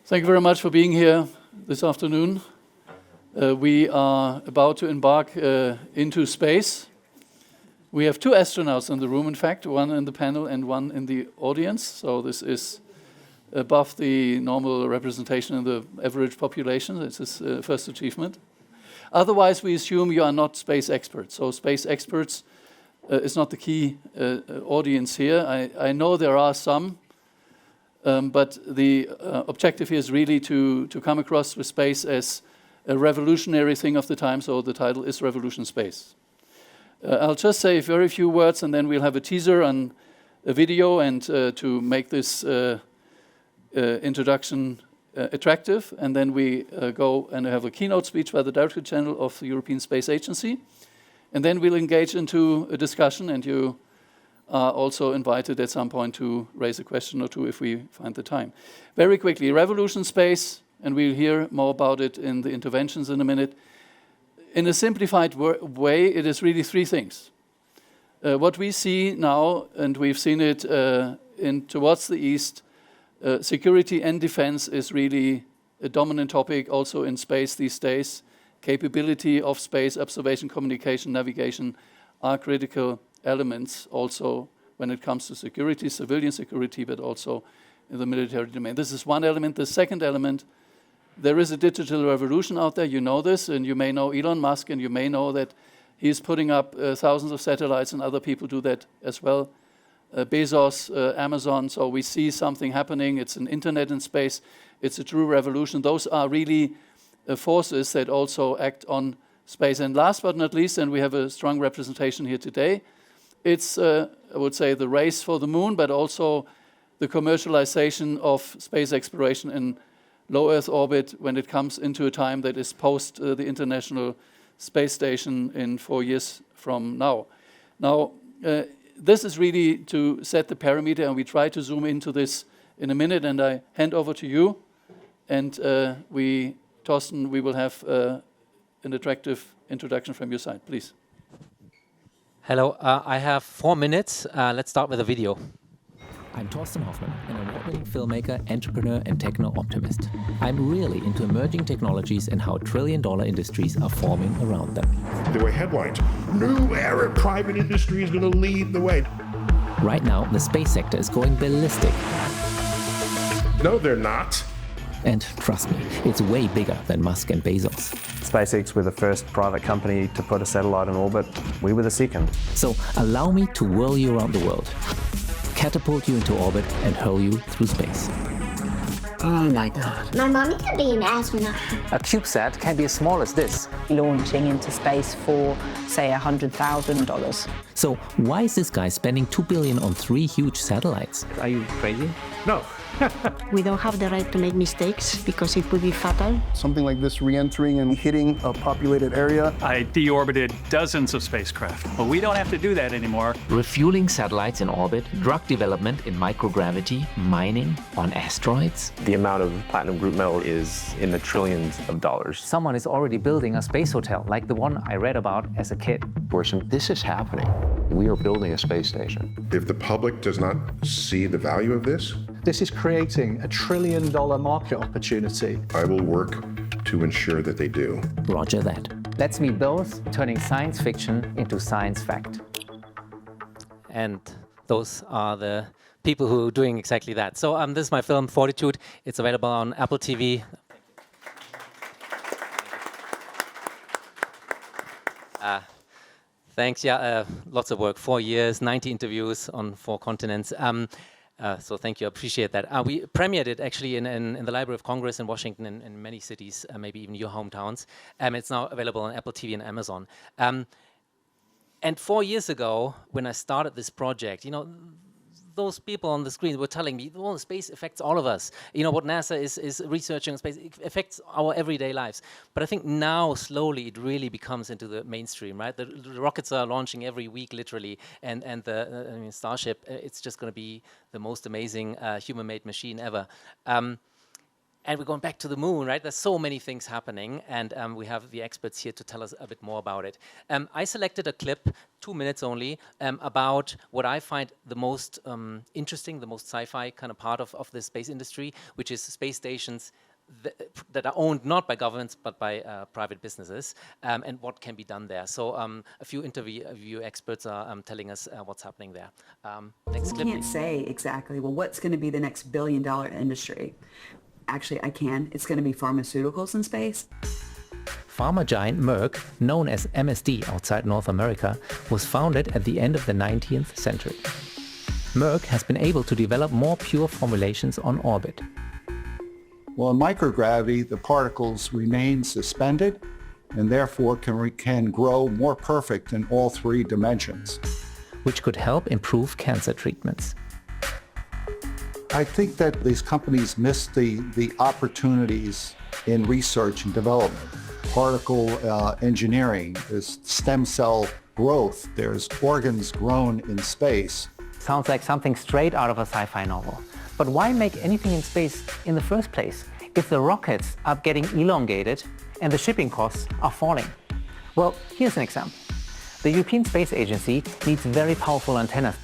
Thank you very much for being here this afternoon. We are about to embark into space. We have two astronauts in the room, in fact, one in the panel and one in the audience. So this is above the normal representation in the average population. This is first achievement. Otherwise, we assume you are not space experts. So space experts is not the key audience here. I know there are some. But the objective here is really to come across with space as a revolutionary thing of the time, so the title is Revolution Space. I'll just say very few words, and then we'll have a teaser on a video, and to make this introduction attractive, and then we go and have a keynote speech by the Director General of the European Space Agency, and then we'll engage into a discussion, and you are also invited at some point to raise a question or two if we find the time. Very quickly, Revolution Space, and we'll hear more about it in the interventions in a minute. In a simplified way, it is really three things. What we see now, and we've seen it towards the east, security and defense is really a dominant topic also in space these days. Capability of space, observation, communication, navigation are critical elements also when it comes to security, civilian security, but also in the military domain. This is one element. The second element, there is a digital revolution out there. You know this, and you may know Elon Musk, and you may know that he's putting up thousands of satellites, and other people do that as well. Bezos, Amazon, so we see something happening. It's an internet in space. It's a true revolution. Those are really forces that also act on space. And last but not least, and we have a strong representation here today, it's, I would say, the race for the moon, but also the commercialization of space exploration in low Earth orbit when it comes into a time that is post the International Space Station in 4 years from now. Now, this is really to set the parameter, and we try to zoom into this in a minute, and I hand over to you. And Thorsten, we will have an attractive introduction from your side, please. Hello, I have 4 minutes. Let's start with a video. I'm Thorsten Hoffmann, an award-winning filmmaker, entrepreneur, and techno-optimist. I'm really into emerging technologies and how trillion-dollar industries are forming around them. There were headlines, new era private industry is going to lead the way. Right now, the space sector is going ballistic. No, they're not. And trust me, it's way bigger than Musk and Bezos. SpaceX were the first private company to put a satellite in orbit. We were the second. So allow me to whirl you around the world, catapult you into orbit, and hurl you through space. Oh my God. My mommy could be an astronaut. A CubeSat can be as small as this. Launching into space for, say, $100,000. So why is this guy spending $2 billion on 3 huge satellites? Are you crazy? No. We don't have the right to make mistakes because it would be fatal. Something like this re-entering and hitting a populated area. I deorbited dozens of spacecraft. Well, we don't have to do that anymore. Refueling satellites in orbit, drug development in microgravity, mining on asteroids. The amount of platinum group metal is in the trillions of dollars. Someone is already building a space hotel, like the one I read about as a kid. This is happening. We are building a space station. If the public does not see the value of this is creating a $1 trillion market opportunity. I will work to ensure that they do. Roger that. Let's meet those turning science fiction into science fact. And those are the people who are doing exactly that. So this is my film, Fortitude. It's available on Apple TV. Thanks, yeah, lots of work, 4 years, 90 interviews on 4 continents. So thank you, I appreciate that. We premiered it actually in the Library of Congress in Washington and in many cities, maybe even your hometowns. It's now available on Apple TV and Amazon. And 4 years ago, when I started this project, you know, those people on the screen were telling me, well, space affects all of us. You know, what NASA is researching on space, it affects our everyday lives. But I think now, slowly, it really becomes into the mainstream, right? The rockets are launching every week, literally, and the I mean, Starship, it's just going to be the most amazing human-made machine ever. And we're going back to the moon, right? There's so many things happening, and we have the experts here to tell us a bit more about it. I selected a clip, 2 minutes only, about what I find the most interesting, the most sci-fi kind of part of the space industry, which is space stations that are owned not by governments but by private businesses, and what can be done there. So a few interview experts are telling us what's happening there. Next clip. I can't say exactly, well, what's going to be the next billion-dollar industry? Actually, I can. It's going to be pharmaceuticals in space. Pharma giant Merck, known as MSD outside North America, was founded at the end of the 19th century. Merck has been able to develop more pure formulations on orbit. Well, in microgravity, the particles remain suspended and therefore can grow more perfect in all 3 dimensions, which could help improve cancer treatments. I think that these companies miss the opportunities in research and development. Particle engineering, there's stem cell growth, there's organs grown in space. Sounds like something straight out of a sci-fi novel. But why make anything in space in the first place if the rockets are getting elongated and the shipping costs are falling? Well, here's an example. The European Space Agency needs very powerful antennas,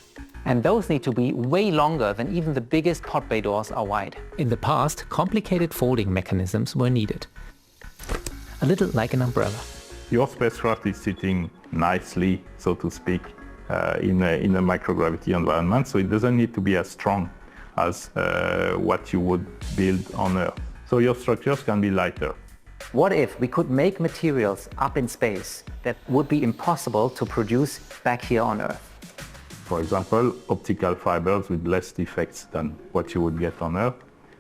and those need to be way longer than even the biggest pod bay doors are wide. In the past, complicated folding mechanisms were needed. A little like an umbrella. Your spacecraft is sitting nicely, so to speak, in a microgravity environment, so it doesn't need to be as strong as what you would build on Earth. So your structures can be lighter. What if we could make materials up in space that would be impossible to produce back here on Earth? For example, optical fibers with less defects than what you would get on Earth,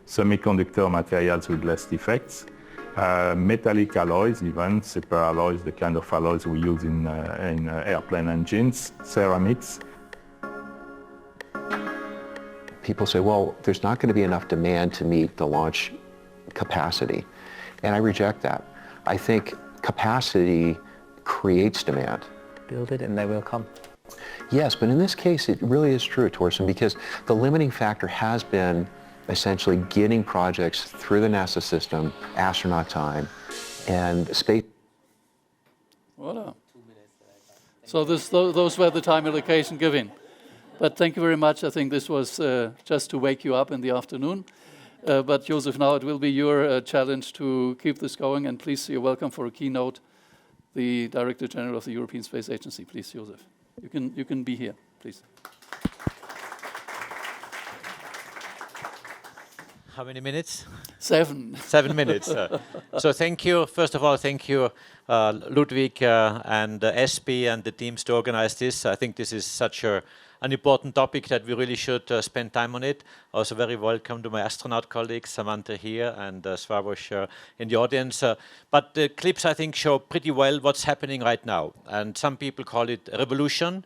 semiconductor materials with less defects, metallic alloys, even super alloys, the kind of alloys we use in airplane engines, ceramics. People say, well, there's not going to be enough demand to meet the launch capacity. And I reject that. I think capacity creates demand. Build it and they will come. Yes, but in this case, it really is true, Torsten, because the limiting factor has been essentially getting projects through the NASA system, astronaut time, and space. Voila. So those were the time allocation given. But thank you very much. I think this was just to wake you up in the afternoon. But Josef, now it will be your challenge to keep this going. And please, you're welcome for a keynote, the Director General of the European Space Agency. Please, Josef. You can be here, please. How many minutes? 7. 7 minutes. So thank you. First of all, thank you, Ludwig and ESPI and the teams to organize this. I think this is such an important topic that we really should spend time on it. Also very welcome to my astronaut colleagues, Samantha here and Swarosh in the audience. But the clips, I think, show pretty well what's happening right now. And some people call it a revolution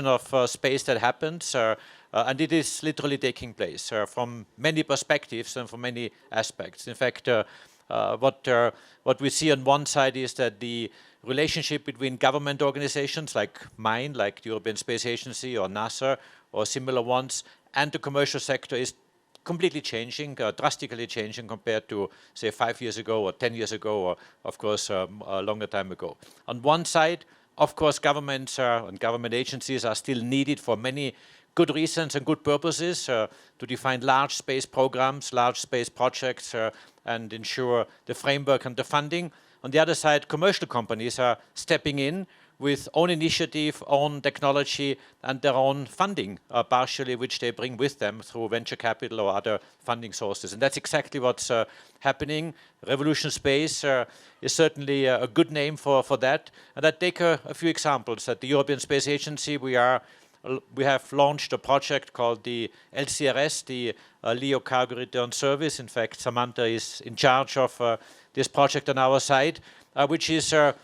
of space that happens. And it is literally taking place from many perspectives and from many aspects. In fact, what we see on one side is that the relationship between government organizations like mine, like the European Space Agency or NASA or similar ones, and the commercial sector is completely changing, drastically changing compared to, say, 5 years ago or 10 years ago or, of course, a longer time ago. On one side, of course, governments and government agencies are still needed for many good reasons and good purposes to define large space programs, large space projects, and ensure the framework and the funding. On the other side, commercial companies are stepping in with own initiative, own technology, and their own funding, partially, which they bring with them through venture capital or other funding sources. And that's exactly what's happening. Revolution Space is certainly a good name for that. And I take a few examples. At the European Space Agency, we have launched a project called the LCRS, the LEO Cargo Return Service. In fact, Samantha is in charge of this project on our side, which is a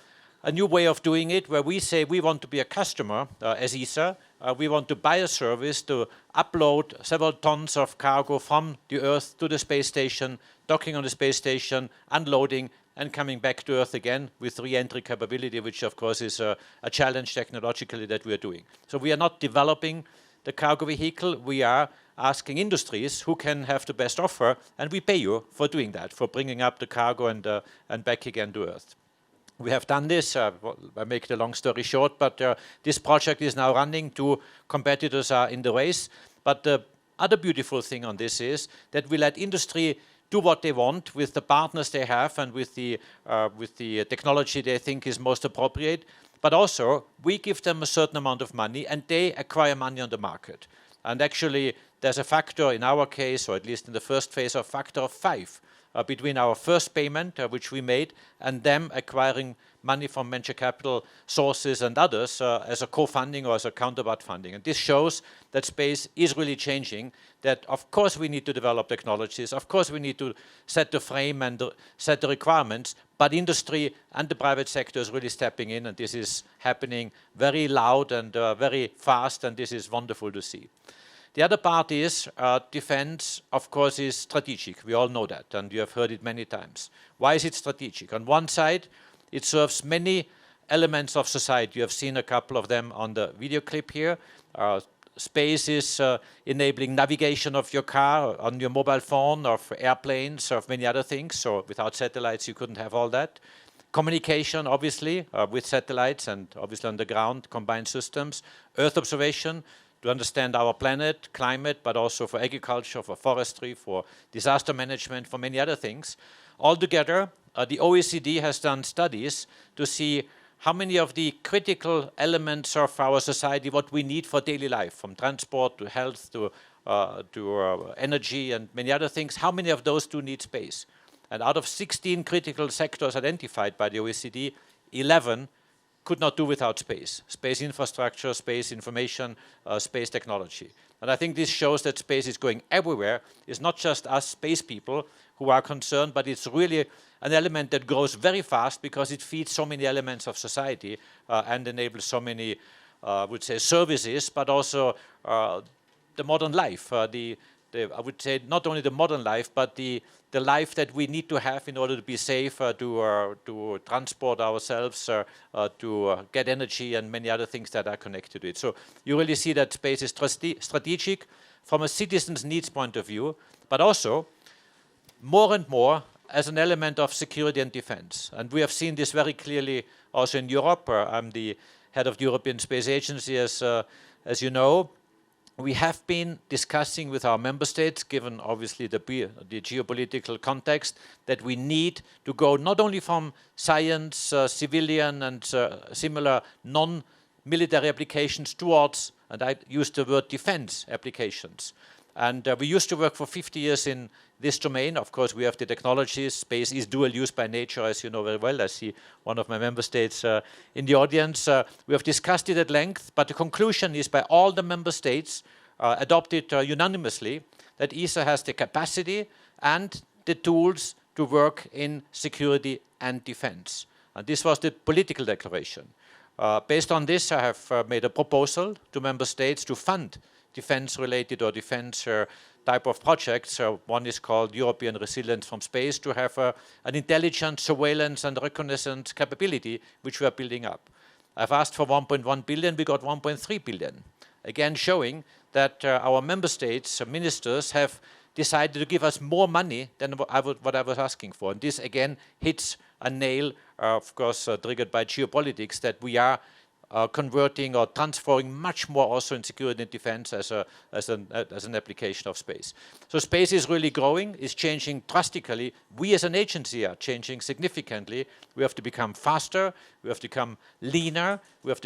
new way of doing it, where we say we want to be a customer as ESA. We want to buy a service to upload several tons of cargo from the Earth to the space station, docking on the space station, unloading, and coming back to Earth again with re-entry capability, which of course is a challenge technologically that we are doing. So we are not developing the cargo vehicle, we are asking industries who can have the best offer, and we pay you for doing that, for bringing up the cargo and back again to Earth. We have done this, I make the long story short, but this project is now running. 2 competitors are in the race. But the other beautiful thing on this is that we let industry do what they want with the partners they have and with the technology they think is most appropriate. But also, we give them a certain amount of money and they acquire money on the market. And actually, there's a factor in our case, or at least in the first phase, a factor of 5 between our first payment, which we made, and them acquiring money from venture capital sources and others as a co-funding or as a counterpart funding. And this shows that space is really changing, that of course we need to develop technologies, of course we need to set the frame and set the requirements, but industry and the private sector is really stepping in, and this is happening very loud and very fast, and this is wonderful to see. The other part is defense, of course, is strategic. We all know that, and you have heard it many times. Why is it strategic? On one side, it serves many elements of society. You have seen a couple of them on the video clip here. Space is enabling navigation of your car, on your mobile phone, of airplanes, of many other things. So without satellites, you couldn't have all that. Communication, obviously, with satellites and obviously on the ground, combined systems. Earth observation, to understand our planet, climate, but also for agriculture, for forestry, for disaster management, for many other things. Altogether, the OECD has done studies to see how many of the critical elements of our society, what we need for daily life, from transport to health to energy and many other things, how many of those do need space? And out of 16 critical sectors identified by the OECD, 11 could not do without space. Space infrastructure, space information, space technology. And I think this shows that space is going everywhere. It's not just us space people who are concerned, but it's really an element that grows very fast because it feeds so many elements of society and enables so many, I would say, services, but also the modern life. I would say not only the modern life, but the life that we need to have in order to be safe, to transport ourselves, to get energy and many other things that are connected to it. So you really see that space is strategic from a citizen's needs point of view, but also more and more as an element of security and defense. And we have seen this very clearly also in Europe. I'm the head of the European Space Agency, as you know. We have been discussing with our member states, given obviously the geopolitical context, that we need to go not only from science, civilian and similar non-military applications towards, and I use the word defense applications. And we used to work for 50 years in this domain. Of course, we have the technologies. Space is dual use by nature, as you know very well. I see one of my member states in the audience. We have discussed it at length, but the conclusion is by all the member states adopted unanimously that ESA has the capacity and the tools to work in security and defense. And this was the political declaration. Based on this, I have made a proposal to member states to fund defense-related or defense type of projects. One is called European Resilience from Space, to have an intelligence, surveillance and reconnaissance capability, which we are building up. I've asked for 1.1 billion, we got 1.3 billion. Again, showing that our member states, ministers, have decided to give us more money than what I was asking for. And this, again, hits a nail, of course, triggered by geopolitics, that we are converting or transferring much more also in security and defense as an application of space. So space is really growing, is changing drastically. We as an agency are changing significantly. We have to become faster, we have to become leaner, we have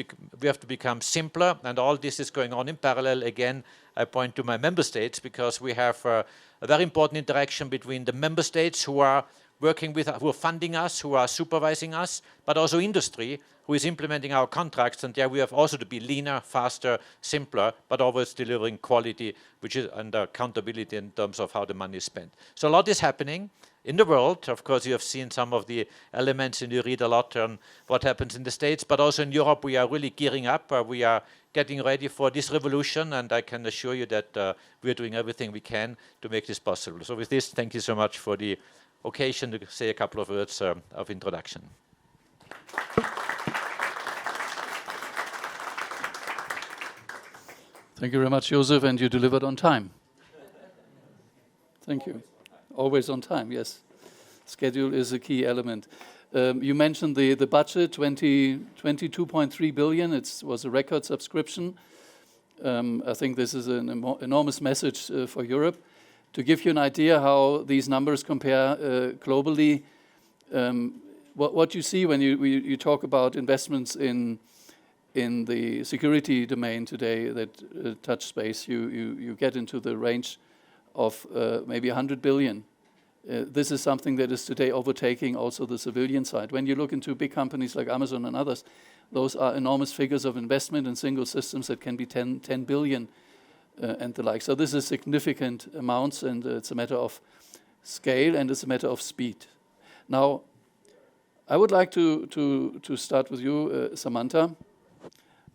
to become simpler, and all this is going on in parallel. Again, I point to my member states because we have a very important interaction between the member states who are working with, who are funding us, who are supervising us, but also industry, who is implementing our contracts, and there we have also to be leaner, faster, simpler, but always delivering quality, which is under accountability in terms of how the money is spent. So a lot is happening in the world. Of course, you have seen some of the elements and you read a lot on what happens in the States, but also in Europe we are really gearing up. We are getting ready for this revolution, and I can assure you that we are doing everything we can to make this possible. So with this, thank you so much for the occasion to say a couple of words of introduction. Thank you very much, Josef, and you delivered on time. Thank you. Always on time, yes. Schedule is a key element. You mentioned the budget, 22.3 billion. It was a record subscription. I think this is an enormous message for Europe. To give you an idea how these numbers compare globally, what you see when you talk about investments in the security domain today that touch space, you get into the range of maybe 100 billion. This is something that is today overtaking also the civilian side. When you look into big companies like Amazon and others, those are enormous figures of investment in single systems that can be 10 billion and the like. So this is significant amounts, and it's a matter of scale and it's a matter of speed. Now, I would like to start with you, Samantha.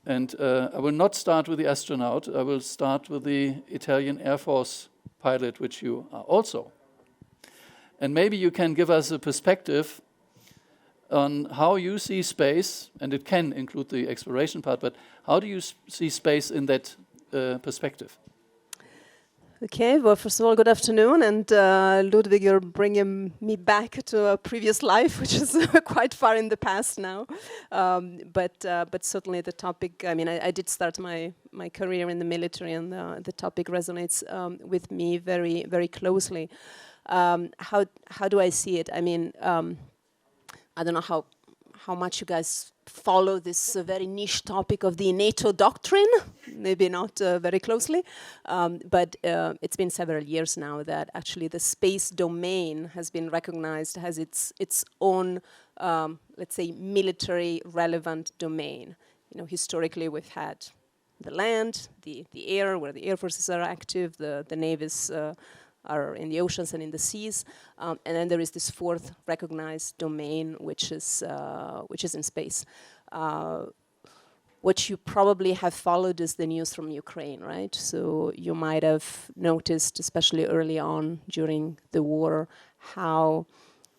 And I will not start with the astronaut. I will start with the Italian Air Force pilot, which you are also. And maybe you can give us a perspective on how you see space, and it can include the exploration part, but how do you see space in that perspective? Okay, well, first of all, good afternoon. And Ludwig, you're bringing me back to a previous life, which is quite far in the past now. But certainly the topic, I mean, I did start my career in the military, and the topic resonates with me very, very closely. How do I see it? I mean, I don't know how much you guys follow this very niche topic of the NATO doctrine, maybe not very closely, but it's been several years now that actually the space domain has been recognized as its own, let's say, military relevant domain. You know, historically we've had the land, the air, where the air forces are active, the navies are in the oceans and in the seas, and then there is this fourth recognized domain, which is in space. What you probably have followed is the news from Ukraine, right? So you might have noticed, especially early on during the war, how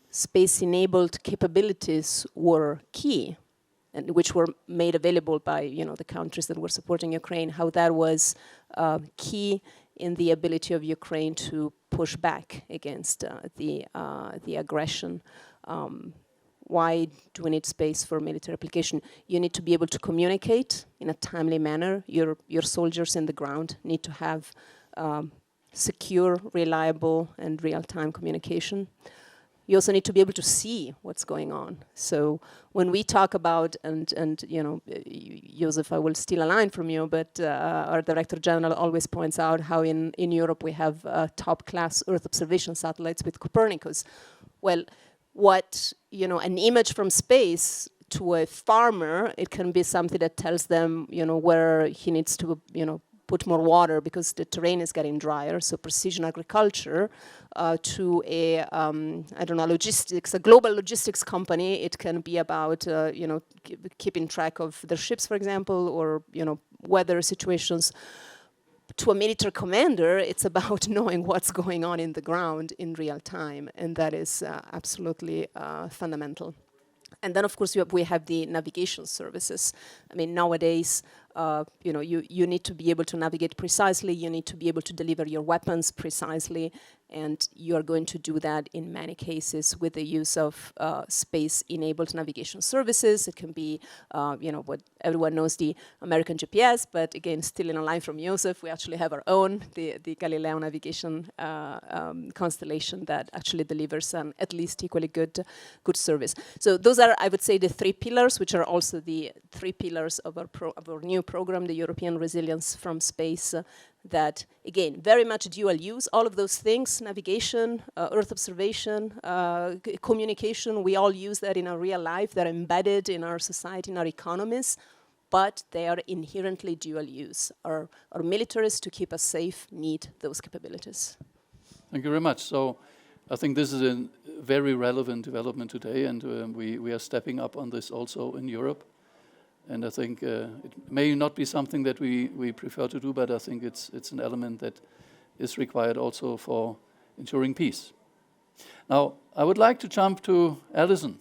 space-enabled capabilities were key, and which were made available by the countries that were supporting Ukraine. How that was key in the ability of Ukraine to push back against the aggression. Why do we need space for military application? You need to be able to communicate in a timely manner. Your soldiers in the ground need to have secure, reliable, and real-time communication. You also need to be able to see what's going on. So when we talk about, and Josef, I will steal a line from you, but our Director General always points out how in Europe we have top-class Earth observation satellites with Copernicus. Well, an image from space to a farmer, it can be something that tells them, where he needs to, put more water because the terrain is getting drier. So precision agriculture to a logistics, a global logistics company. It can be about keeping track of their ships, for example, or weather situations. To a military commander, it's about knowing what's going on in the ground in real time, and that is absolutely fundamental. And then, of course, we have the navigation services. I mean, nowadays, you need to be able to navigate precisely. You need to be able to deliver your weapons precisely. And you are going to do that in many cases with the use of space-enabled navigation services. It can be, what everyone knows, the American GPS, but again, still in a line from Josef, we actually have our own, the Galileo navigation constellation that actually delivers an at least equally good service. So those are, I would say, the three pillars, which are also the three pillars of our new program, the European Resilience from Space, that, again, very much dual use. All of those things, navigation, Earth observation, communication, we all use that in our real life. They're embedded in our society, in our economies, but they are inherently dual use. Our militaries, to keep us safe, need those capabilities. Thank you very much. So I think this is a very relevant development today, and we are stepping up on this also in Europe. And I think it may not be something that we prefer to do, but I think it's an element that is required also for ensuring peace. Now, I would like to jump to Allison.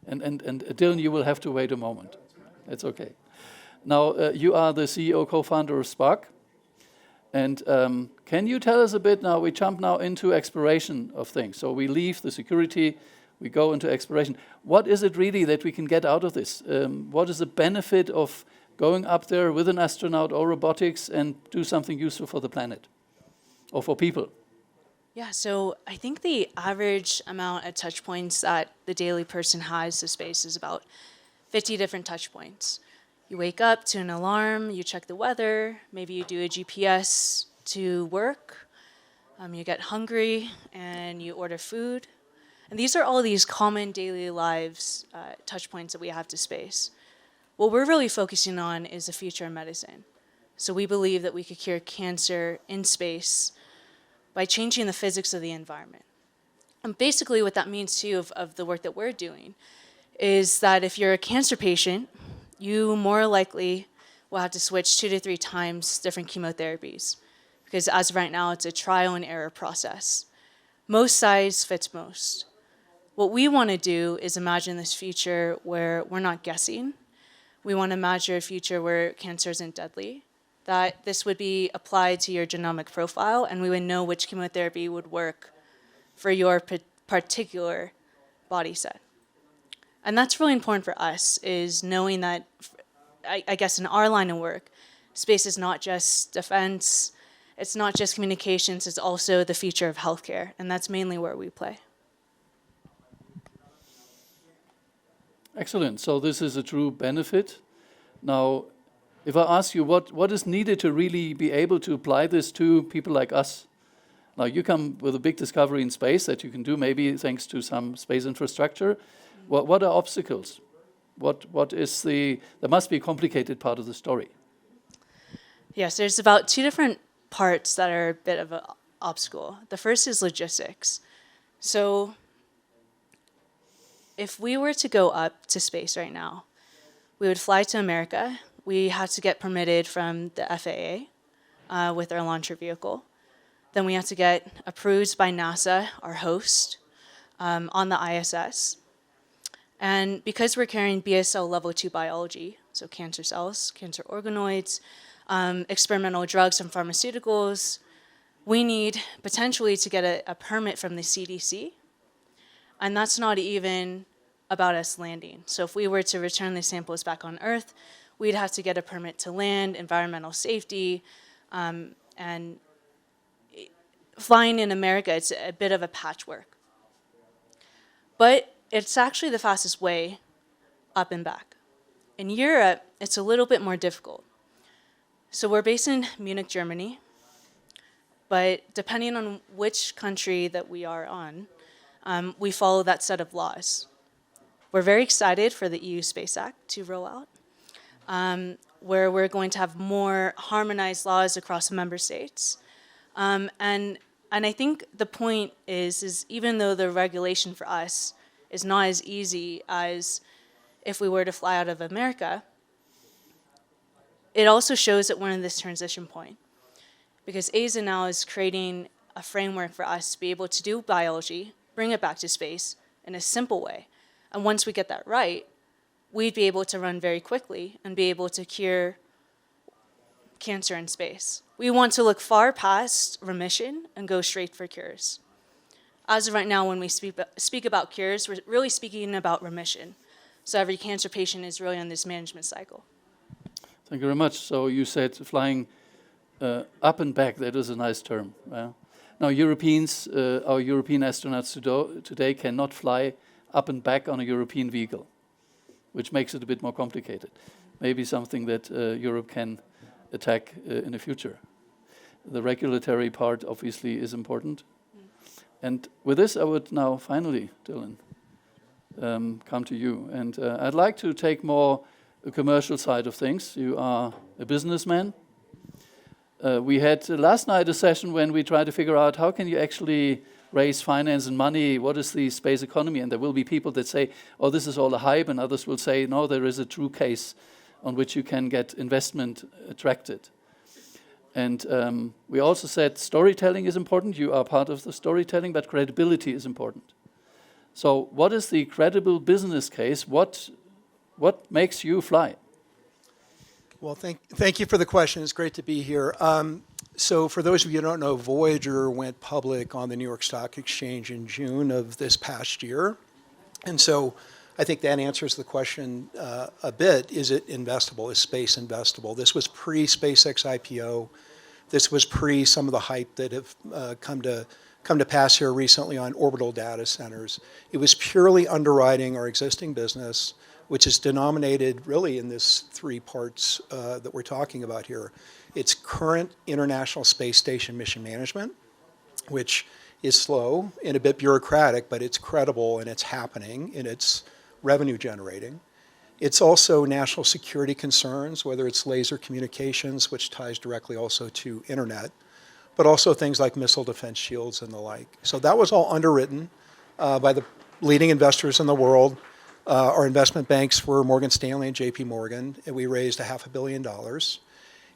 And Dylan, you will have to wait a moment. It's okay. Now, you are the CEO, co-founder of Spark. And can you tell us a bit now, we jump now into exploration of things. So we leave the security, we go into exploration. What is it really that we can get out of this? What is the benefit of going up there with an astronaut or robotics and do something useful for the planet or for people? Yeah, so I think the average amount of touch points that the daily person has to space is about 50 different touch points. You wake up to an alarm, you check the weather, maybe you do a GPS to work, you get hungry and you order food. And these are all these common daily lives touch points that we have to space. What we're really focusing on is the future of medicine. So we believe that we could cure cancer in space by changing the physics of the environment. And basically what that means too of the work that we're doing is that if you're a cancer patient, you more likely will have to switch 2 to 3 times different chemotherapies. Because as of right now, it's a trial and error process. Most size fits most. What we want to do is imagine this future where we're not guessing. We want to imagine a future where cancer isn't deadly, that this would be applied to your genomic profile and we would know which chemotherapy would work for your particular body set. And that's really important for us, is knowing that, I guess in our line of work, space is not just defense, it's not just communications, it's also the future of healthcare, and that's mainly where we play. Excellent. So this is a true benefit. Now, if I ask you what is needed to really be able to apply this to people like us? Now, you come with a big discovery in space that you can do maybe thanks to some space infrastructure. What are obstacles? What is there must be a complicated part of the story. Yes, there's about 2 different parts that are a bit of an obstacle. The first is logistics. So if we were to go up to space right now, we would fly to America. We have to get permitted from the FAA with our launcher vehicle. Then we have to get approved by NASA, our host, on the ISS. And because we're carrying BSL level 2 biology, so cancer cells, cancer organoids, experimental drugs and pharmaceuticals, we need potentially to get a permit from the CDC. And that's not even about us landing. So if we were to return the samples back on Earth, we'd have to get a permit to land, environmental safety, and flying in America, it's a bit of a patchwork. But it's actually the fastest way up and back. In Europe, it's a little bit more difficult. So we're based in Munich, Germany, but depending on which country that we are on, we follow that set of laws. We're very excited for the EU Space Act to roll out, where we're going to have more harmonized laws across the member states. And I think the point is even though the regulation for us is not as easy as if we were to fly out of America, it also shows that we're in this transition point. Because ESA now is creating a framework for us to be able to do biology, bring it back to space in a simple way. And once we get that right, we'd be able to run very quickly and be able to cure cancer in space. We want to look far past remission and go straight for cures. As of right now, when we speak about cures, we're really speaking about remission. So every cancer patient is really on this management cycle. Thank you very much. So you said flying up and back, that is a nice term. Now Europeans, our European astronauts today cannot fly up and back on a European vehicle, which makes it a bit more complicated. Maybe something that Europe can attack in the future. The regulatory part obviously is important. And with this, I would now finally, Dylan, come to you. And I'd like to take more the commercial side of things. You are a businessman. We had last night a session when we tried to figure out how can you actually raise finance and money, what is the space economy? And there will be people that say, oh, this is all a hype, and others will say, no, there is a true case on which you can get investment attracted. And we also said storytelling is important. You are part of the storytelling, but credibility is important. So what is the credible business case? What makes you fly? Well, thank you for the question. It's great to be here. So for those of you who don't know, Voyager went public on the New York Stock Exchange in June of this past year. And so I think that answers the question a bit. Is it investable? Is space investable? This was pre-SpaceX IPO. This was pre some of the hype that have come to pass here recently on orbital data centers. It was purely underwriting our existing business, which is denominated really in this three parts that we're talking about here. It's current International Space Station mission management, which is slow and a bit bureaucratic, but it's credible and it's happening and it's revenue generating. It's also national security concerns, whether it's laser communications, which ties directly also to internet, but also things like missile defense shields and the like. So that was all underwritten by the leading investors in the world. Our investment banks were Morgan Stanley and JP Morgan, and we raised $500 million.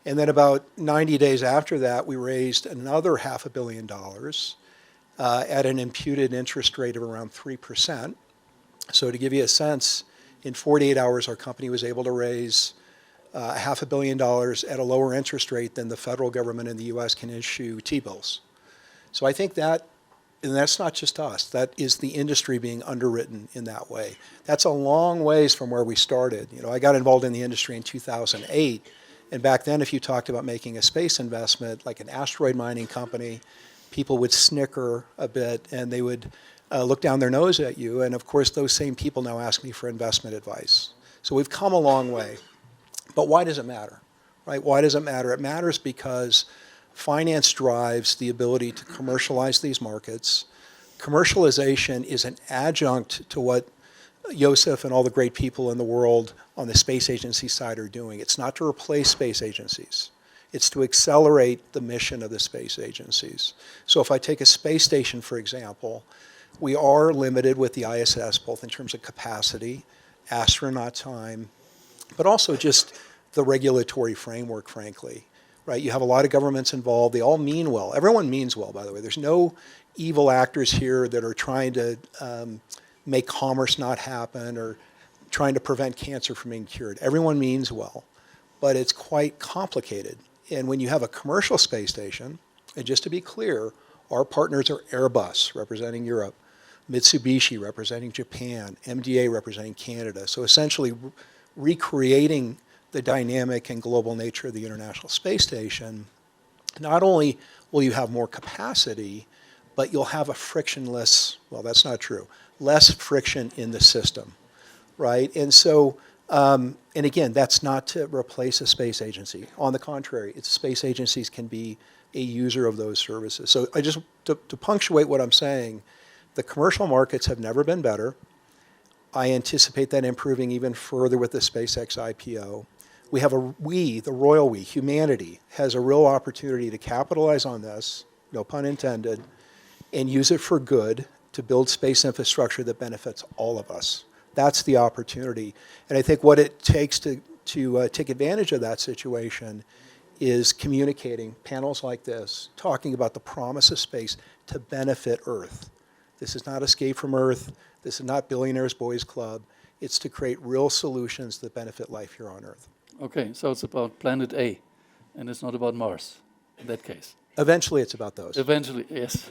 And then about 90 days after that, we raised another $500 million at an imputed interest rate of around 3%. So to give you a sense, in 48 hours, our company was able to raise $500 million at a lower interest rate than the federal government in the US can issue T-bills. So I think that, and that's not just us, that is the industry being underwritten in that way. That's a long ways from where we started. You know, I got involved in the industry in 2008, and back then if you talked about making a space investment, like an asteroid mining company, people would snicker a bit and they would look down their nose at you, and of course those same people now ask me for investment advice. So we've come a long way. But why does it matter, right? Why does it matter? It matters because finance drives the ability to commercialize these markets. Commercialization is an adjunct to what Josef and all the great people in the world on the space agency side are doing. It's not to replace space agencies. It's to accelerate the mission of the space agencies. So if I take a space station, for example, we are limited with the ISS, both in terms of capacity, astronaut time, but also just the regulatory framework, frankly, right? You have a lot of governments involved. They all mean well. Everyone means well, by the way. There's no evil actors here that are trying to make commerce not happen or trying to prevent cancer from being cured. Everyone means well, but it's quite complicated. And when you have a commercial space station, and just to be clear, our partners are Airbus, representing Europe, Mitsubishi, representing Japan, MDA, representing Canada. So essentially recreating the dynamic and global nature of the International Space Station, not only will you have more capacity, but you'll have a frictionless, well, that's not true, less friction in the system, right? And so, and again, that's not to replace a space agency. On the contrary, space agencies can be a user of those services. So I just, to punctuate what I'm saying, the commercial markets have never been better. I anticipate that improving even further with the SpaceX IPO. We have the royal we, humanity, has a real opportunity to capitalize on this, no pun intended, and use it for good to build space infrastructure that benefits all of us. That's the opportunity. And I think what it takes to take advantage of that situation is communicating, panels like this, talking about the promise of space to benefit Earth. This is not escape from Earth. This is not Billionaires Boys Club. It's to create real solutions that benefit life here on Earth. Okay, so it's about planet A, and it's not about Mars, in that case. Eventually, it's about those. Eventually, yes.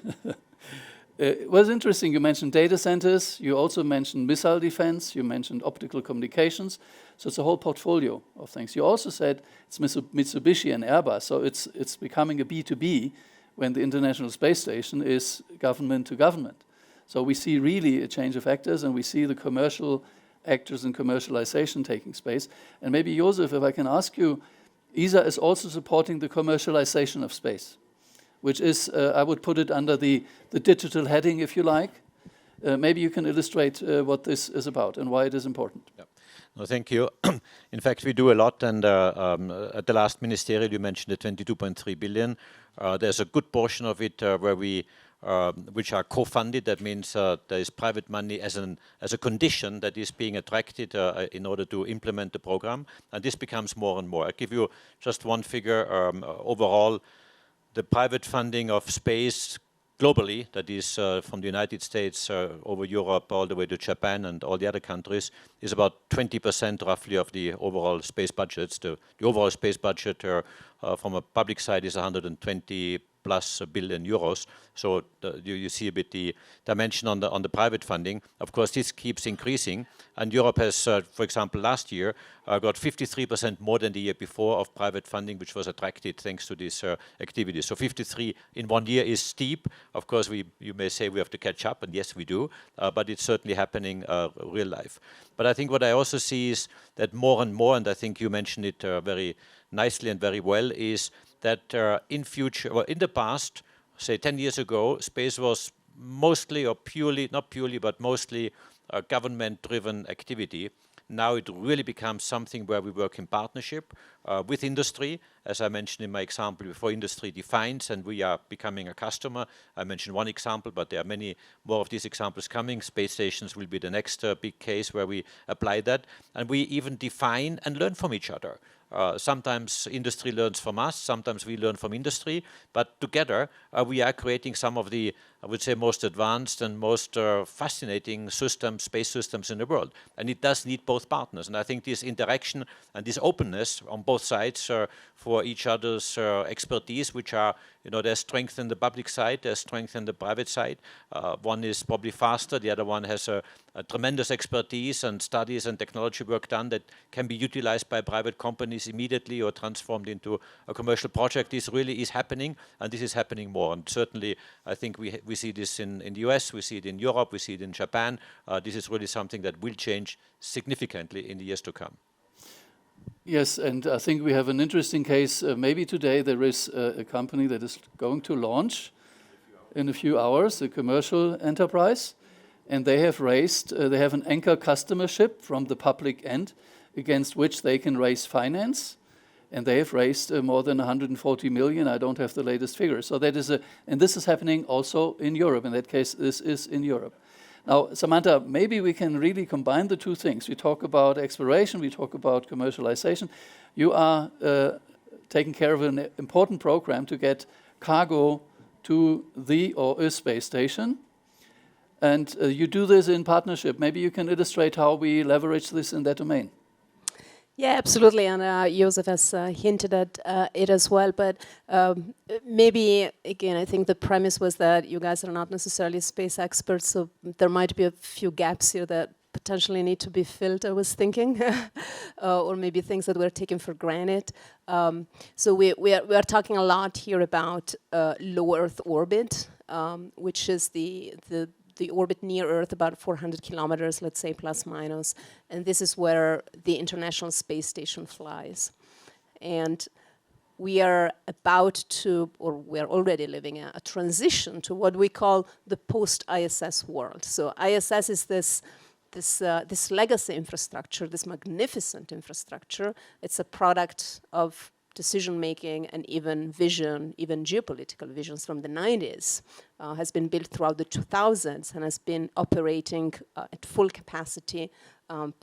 It was interesting, you mentioned data centers, you also mentioned missile defense, you mentioned optical communications, so it's a whole portfolio of things. You also said it's Mitsubishi and Airbus, so it's becoming a B2B when the International Space Station is government to government. So we see really a change of actors, and we see the commercial actors and commercialization taking space. And maybe, Josef, if I can ask you, ESA is also supporting the commercialization of space, which is, I would put it under the digital heading, if you like. Maybe you can illustrate what this is about and why it is important. Yep. No, thank you. In fact, we do a lot, and at the last ministerial, you mentioned the 22.3 billion. There's a good portion of it where we which are co-funded. That means there is private money as a condition that is being attracted in order to implement the program, and this becomes more and more. I'll give you just one figure. Overall, the private funding of space globally, that is from the United States over Europe all the way to Japan and all the other countries, is about 20% roughly of the overall space budgets. The overall space budget from a public side is 120 plus billion euros. So you see a bit the dimension on the private funding. Of course, this keeps increasing, and Europe has, for example, last year got 53% more than the year before of private funding, which was attracted thanks to this activity. So 53 in 1 year is steep. Of course, you may say we have to catch up, and yes, we do, but it's certainly happening real life. But I think what I also see is that more and more, and I think you mentioned it very nicely and very well, is that in the past, say 10 years ago, space was mostly or purely, not purely, but mostly a government-driven activity. Now it really becomes something where we work in partnership with industry. As I mentioned in my example before, industry defines and we are becoming a customer. I mentioned one example, but there are many more of these examples coming. Space stations will be the next big case where we apply that. And we even define and learn from each other. Sometimes industry learns from us, sometimes we learn from industry, but together we are creating some of the, I would say, most advanced and most fascinating space systems in the world. And it does need both partners. And I think this interaction and this openness on both sides for each other's expertise, which are, there's strength in the public side, there's strength in the private side. One is probably faster, the other one has a tremendous expertise and studies and technology work done that can be utilized by private companies immediately or transformed into a commercial project. This really is happening, and this is happening more. And certainly, I think we see this in the US, we see it in Europe, we see it in Japan. This is really something that will change significantly in the years to come. Yes, and I think we have an interesting case. Maybe today there is a company that is going to launch in a few hours, a commercial enterprise, and they have they have an anchor customer ship from the public end against which they can raise finance, and they have raised more than 140 million. I don't have the latest figures. So that is and this is happening also in Europe. In that case, this is in Europe. Now, Samantha, maybe we can really combine the two things. We talk about exploration, we talk about commercialization. You are taking care of an important program to get cargo to the or a space station. And you do this in partnership. Maybe you can illustrate how we leverage this in that domain. Yeah, absolutely, and Josef has hinted at it as well, but maybe, again, I think the premise was that you guys are not necessarily space experts, so there might be a few gaps here that potentially need to be filled, I was thinking, or maybe things that we're taking for granted. So we are talking a lot here about low Earth orbit, which is the orbit near Earth, about 400 kilometers, let's say, plus minus. And this is where the International Space Station flies. And we are about to, or we are already living a transition to what we call the post-ISS world. So ISS is this legacy infrastructure, this magnificent infrastructure. It's a product of decision-making and even vision, even geopolitical visions from the 90s, has been built throughout the 2000s and has been operating at full capacity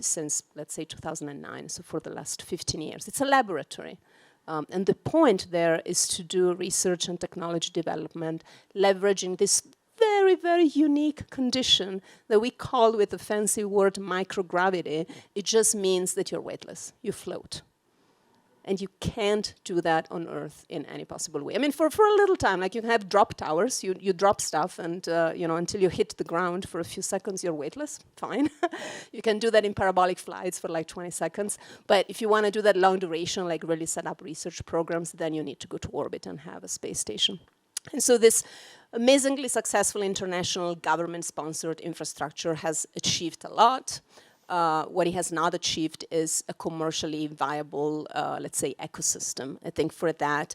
since, let's say, 2009, so for the last 15 years. It's a laboratory. And the point there is to do research and technology development, leveraging this very, very unique condition that we call, with the fancy word, microgravity. It just means that you're weightless, you float. And you can't do that on Earth in any possible way. I mean, for a little time, like you can have drop towers, you drop stuff and, until you hit the ground for a few seconds, you're weightless, fine. You can do that in parabolic flights for like 20 seconds. But if you want to do that long duration, like really set up research programs, then you need to go to orbit and have a space station. And so this amazingly successful international government-sponsored infrastructure has achieved a lot. What it has not achieved is a commercially viable, let's say, ecosystem. I think for that,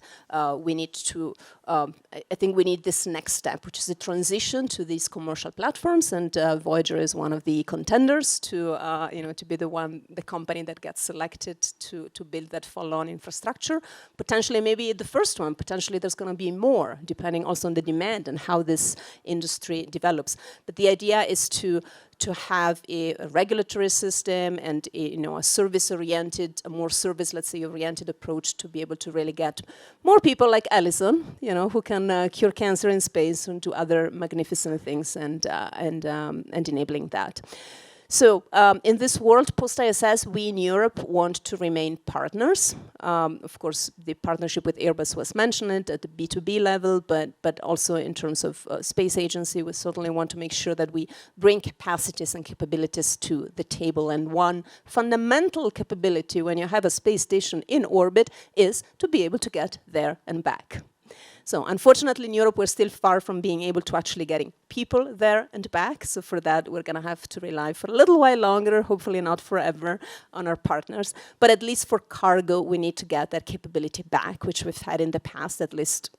we need to, I think we need this next step, which is a transition to these commercial platforms, and Voyager is one of the contenders to, to be the company that gets selected to build that follow-on infrastructure. Potentially, maybe the first one, potentially there's going to be more, depending also on the demand and how this industry develops. But the idea is to have a regulatory system and a service-oriented, a more service, let's say, oriented approach to be able to really get more people like Allison, who can cure cancer in space and do other magnificent things and enabling that. So in this world post-ISS, we in Europe want to remain partners. Of course, the partnership with Airbus was mentioned at the B2B level, but also in terms of space agency, we certainly want to make sure that we bring capacities and capabilities to the table. And one fundamental capability when you have a space station in orbit is to be able to get there and back. So unfortunately in Europe, we're still far from being able to actually getting people there and back. So for that, we're going to have to rely for a little while longer, hopefully not forever, on our partners. But at least for cargo, we need to get that capability back, which we've had in the past, at least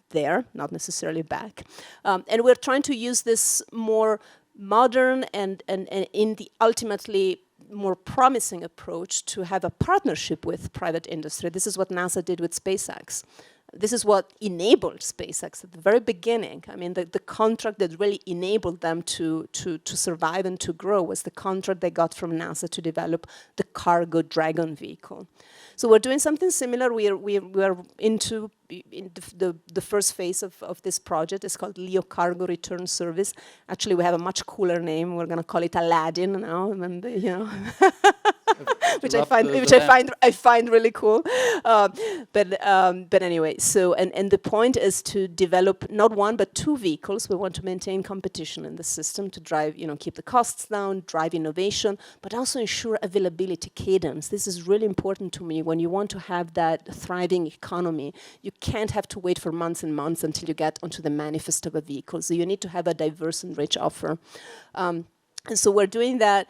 there, not necessarily back. And we're trying to use this more modern and in the ultimately more promising approach to have a partnership with private industry. This is what NASA did with SpaceX. This is what enabled SpaceX at the very beginning. I mean, the contract that really enabled them to survive and to grow was the contract they got from NASA to develop the cargo Dragon vehicle. So we're doing something similar. We are into the first phase of this project. It's called LEO Cargo Return Service. Actually, we have a much cooler name. We're going to call it Aladdin now, and which I find really cool. But anyway, so and the point is to develop not one but two vehicles. We want to maintain competition in the system to drive, keep the costs down, drive innovation, but also ensure availability, cadence. This is really important to me. When you want to have that thriving economy, you can't have to wait for months and months until you get onto the manifest of a vehicle. So you need to have a diverse and rich offer. And so we're doing that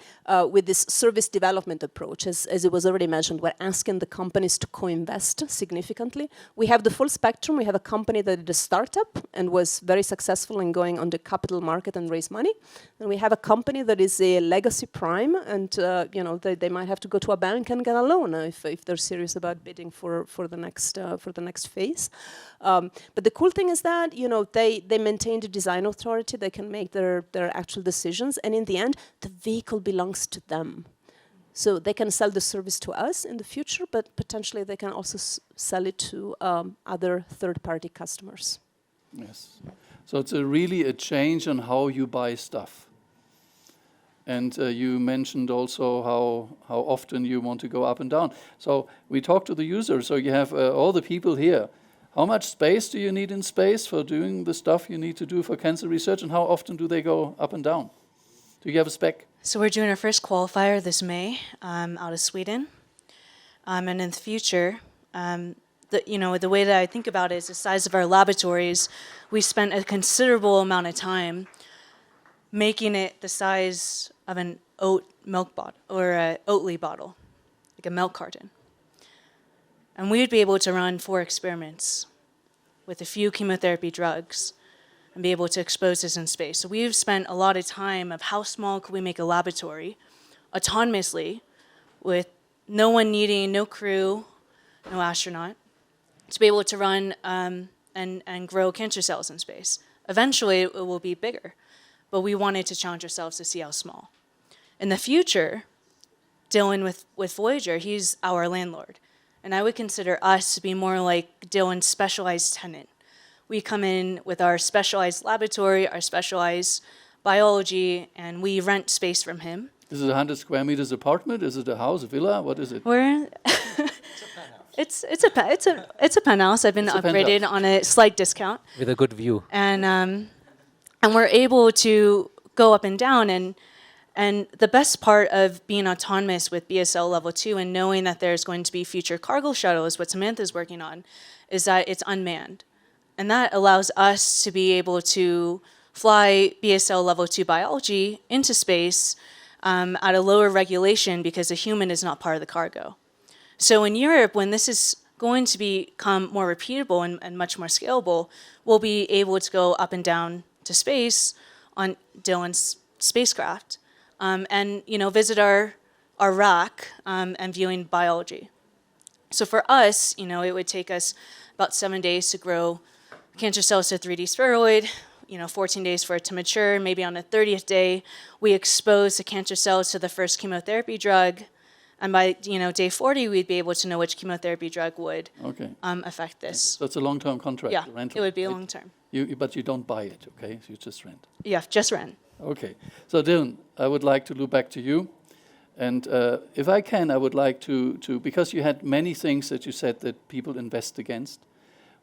with this service development approach. As it was already mentioned, we're asking the companies to co-invest significantly. We have the full spectrum. We have a company that is a startup and was very successful in going on the capital market and raise money. And we have a company that is a legacy prime, and they might have to go to a bank and get a loan if they're serious about bidding for the next phase. But the cool thing is that they maintain the design authority. They can make their actual decisions, and in the end, the vehicle belongs to them. So they can sell the service to us in the future, but potentially they can also sell it to other third-party customers. Yes. So it's really a change on how you buy stuff. And you mentioned also how often you want to go up and down. So we talk to the user. So you have all the people here. How much space do you need in space for doing the stuff you need to do for cancer research, and how often do they go up and down? Do you have a spec? So we're doing our first qualifier this May out of Sweden. And in the future, the way that I think about it is the size of our laboratories. We spent a considerable amount of time making it the size of an oat milk bottle or an Oatly bottle, like a milk carton. And we would be able to run 4 experiments with a few chemotherapy drugs and be able to expose this in space. So we've spent a lot of time of how small could we make a laboratory autonomously with no one needing, no crew, no astronaut, to be able to run and grow cancer cells in space. Eventually, it will be bigger, but we wanted to challenge ourselves to see how small. In the future, Dylan with Voyager, he's our landlord. And I would consider us to be more like Dylan's specialized tenant. We come in with our specialized laboratory, our specialized biology, and we rent space from him. Is it a 100 square meters apartment? Is it a house, a villa? What is it? It's a penthouse. I've been upgraded on a slight discount. With a good view. And we're able to go up and down. And the best part of being autonomous with BSL Level 2 and knowing that there's going to be future cargo shuttles, what Samantha's working on, is that it's unmanned. And that allows us to be able to fly BSL Level 2 biology into space at a lower regulation because a human is not part of the cargo. So in Europe, when this is going to become more repeatable and much more scalable, we'll be able to go up and down to space on Dylan's spacecraft and visit our rack and viewing biology. So for us, it would take us about 7 days to grow cancer cells to 3D spheroid, 14 days for it to mature. Maybe on the 30th day, we expose the cancer cells to the first chemotherapy drug, And by day 40, we'd be able to know which chemotherapy drug would affect this. So it's a long-term contract. Yeah, rental, it would be right? long-term. But you don't buy it, okay? So you just rent. Yeah, just rent. Okay. So Dylan, I would like to loop back to you. And if I can, I would like to, because you had many things that you said that people invest against,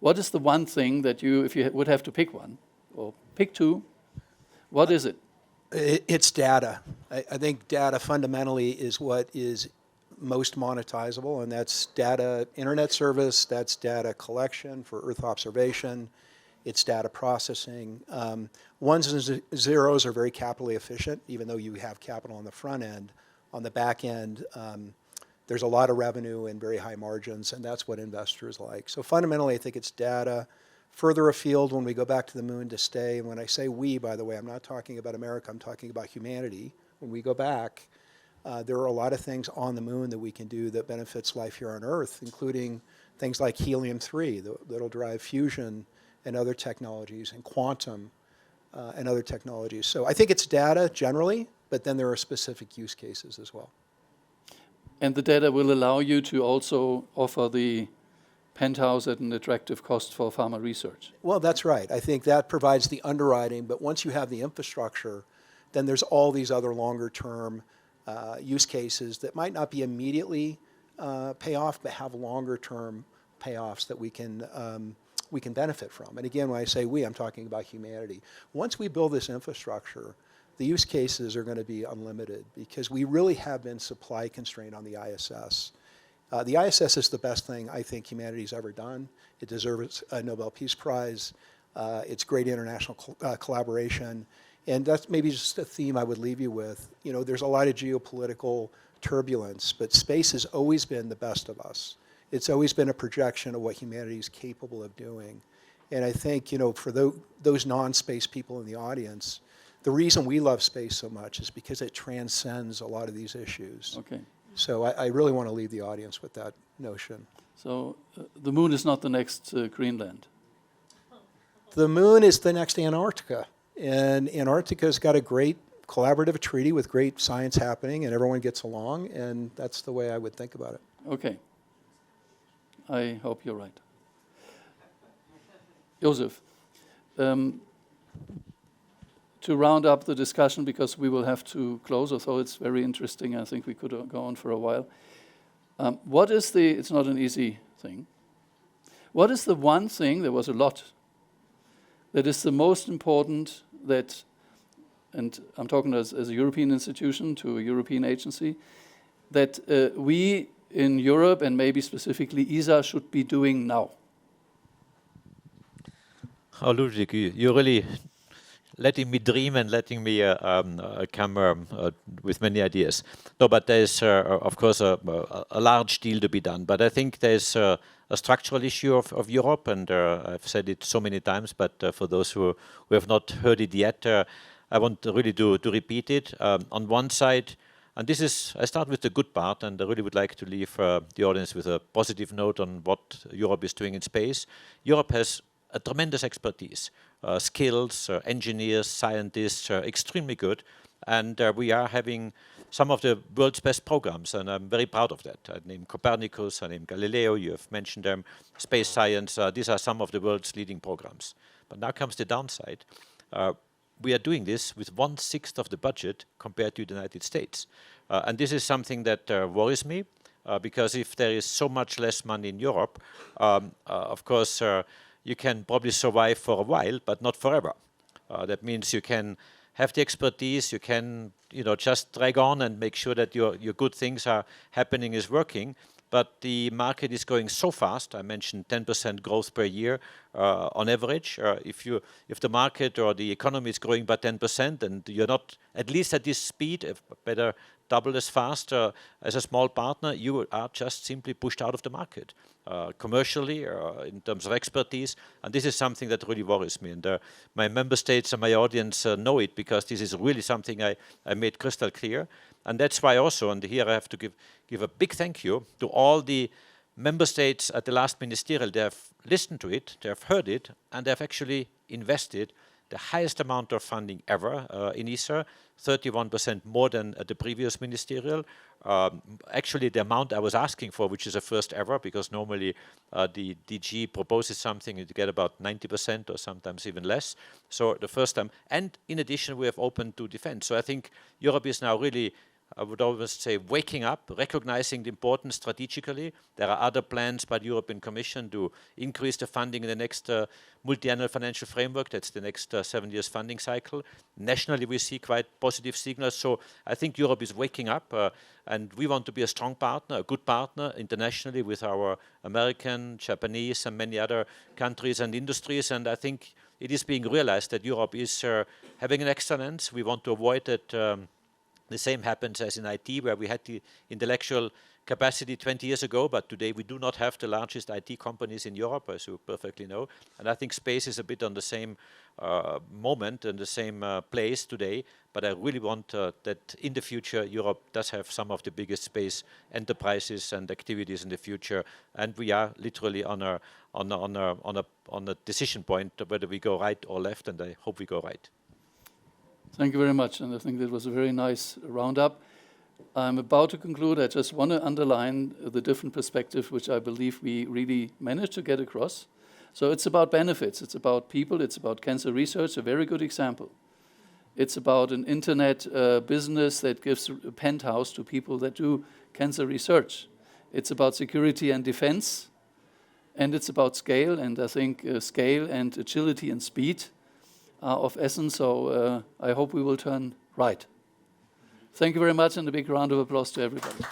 what is the one thing that you, if you would have to pick one, or pick two, what is it? It's data. I think data fundamentally is what is most monetizable, and that's data internet service, that's data collection for Earth observation, it's data processing. Ones and zeros are very capitally efficient, even though you have capital on the front end. On the back end, there's a lot of revenue and very high margins, and that's what investors like. So fundamentally, I think it's data. Further afield, when we go back to the moon to stay, and when I say we, by the way, I'm not talking about America, I'm talking about humanity. When we go back, there are a lot of things on the moon that we can do that benefits life here on Earth, including things like helium-3 that'll drive fusion and other technologies, and quantum and other technologies. So I think it's data generally, but then there are specific use cases as well. And the data will allow you to also offer the penthouse at an attractive cost for pharma research. Well, that's right. I think that provides the underwriting, but once you have the infrastructure, then there's all these other longer-term use cases that might not be immediately pay off, but have longer-term payoffs that we can benefit from. And again, when I say we, I'm talking about humanity. Once we build this infrastructure, the use cases are going to be unlimited because we really have been supply constrained on the ISS. The ISS is the best thing I think humanity's ever done. It deserves a Nobel Peace Prize. It's great international collaboration. And that's maybe just a theme I would leave you with. You know, there's a lot of geopolitical turbulence, but space has always been the best of us. It's always been a projection of what humanity is capable of doing. And I think, you know, for those non-space people in the audience, the reason we love space so much is because it transcends a lot of these issues. Okay. So I really want to leave the audience with that notion. So the moon is not the next Greenland. The moon is the next Antarctica. And Antarctica's got a great collaborative treaty with great science happening, and everyone gets along, and that's the way I would think about it. Okay. I hope you're right. Josef, to round up the discussion, because we will have to close, although it's very interesting, I think we could go on for a while. What is it's not an easy thing. What is the one thing, there was a lot, that is the most important that, and I'm talking as a European institution to a European agency, that we in Europe and maybe specifically ESA should be doing now? Oh, Ludwig, you're really letting me dream and letting me come with many ideas. No, but there's, of course, a large deal to be done. But I think there's a structural issue of Europe, and I've said it so many times, but for those who have not heard it yet, I want really to repeat it. On one side, and this is, I start with the good part, and I really would like to leave the audience with a positive note on what Europe is doing in space. Europe has a tremendous expertise, skills, engineers, scientists, extremely good. And we are having some of the world's best programs, and I'm very proud of that. I named Copernicus, I named Galileo, you have mentioned them, space science, these are some of the world's leading programs. But now comes the downside. We are doing this with 1/6 of the budget compared to the United States. And this is something that worries me, because if there is so much less money in Europe, of course, you can probably survive for a while, but not forever. That means you can have the expertise, you can, just drag on and make sure that your good things are happening, is working. But the market is going so fast. I mentioned 10% growth per year on average. If the market or the economy is growing by 10% and you're not at least at this speed, better double as fast as a small partner, you are just simply pushed out of the market commercially, in terms of expertise. And this is something that really worries me. And my member states and my audience know it, because this is really something I made crystal clear. And that's why also, and here I have to give a big thank you to all the member states at the last ministerial. They have listened to it, they have heard it, and they have actually invested the highest amount of funding ever in ESA, 31% more than at the previous ministerial. Actually, the amount I was asking for, which is a first ever, because normally the DG proposes something and you get about 90% or sometimes even less. So the first time. And in addition, we have opened to defense. So I think Europe is now really, I would always say, waking up, recognizing the importance strategically. There are other plans by the European Commission to increase the funding in the next multi-annual financial framework. That's the next 7 years funding cycle. Nationally, we see quite positive signals. So I think Europe is waking up, and we want to be a strong partner, a good partner internationally with our American, Japanese, and many other countries and industries. And I think it is being realized that Europe is having an excellence. We want to avoid that the same happens as in IT, where we had the intellectual capacity 20 years ago, but today we do not have the largest IT companies in Europe, as you perfectly know. And I think space is a bit on the same moment and the same place today, but I really want that in the future Europe does have some of the biggest space enterprises and activities in the future, and we are literally on a decision point whether we go right or left, and I hope we go right. Thank you very much, and I think that was a very nice roundup. I'm about to conclude. I just want to underline the different perspective which I believe we really managed to get across. So it's about benefits, it's about people, it's about cancer research, a very good example. It's about an internet business that gives a penthouse to people that do cancer research. It's about security and defense, and it's about scale, and I think scale and agility and speed are of essence, so I hope we will turn right. Thank you very much, and a big round of applause to everybody.